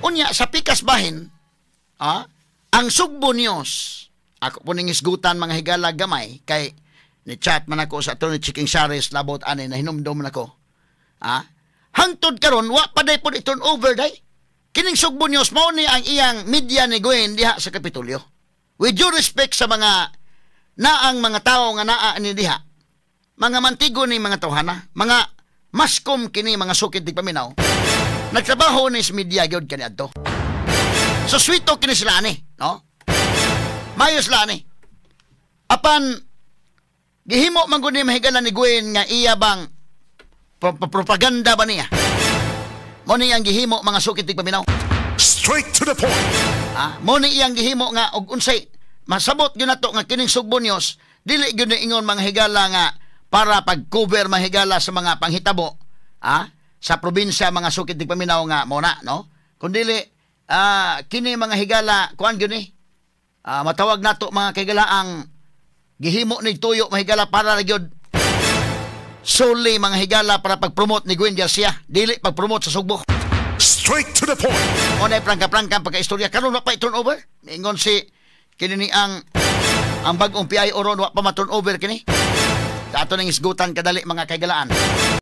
Unya sa pikas bahin, ang Sugbo News, ako po ning isgutan mga higala gamay kay ni chat man ako sa Atty. Chiking Sares labot ani na hinumdum man ako. Hangtod karon wa pa day pod i-turn over day. Kining Sugbo News mao ni ang iyang media ni Gwen diha sa Kapitolyo. With due respect sa mga naang mga tao nga naa ni diha. Mga mantigo ni mga tawhana, mga maskom kini mga sukit di paminaw. Nagtrabaho ni sa media gyud kani adto. So sweeto kini sila ani, no? Mayos la ni. Apan gihimo man gud ni mahigalan ni Gwen nga iya bang propaganda ba niya? Mo ni ang gihimo mga sukit di paminaw. Straight to the point. Mo ni iyang gihimo nga og unsay masabot gyud nato nga kining Sugbo News dili gyud ni ingon mga higala nga para pag-cover mga higala sa mga panghitabo sa probinsya mga sukit di paminaw nga muna, no? Kundili kini mga higala kuan gyud ni matawag nato mga higala ang gihimo ni tuyo mga higala para gyud solely mga higala para pag-promote ni Gwen Garcia, dili pag-promote sa Sugbo. Straight to the point. O na prangka-prangka pagka-istorya karon wa pa i-turn over. Ingon si kini ni ang bagong PIO ron wa pa ma-turn over kini. Sa ato ning isgutan kadali mga kaigalaan.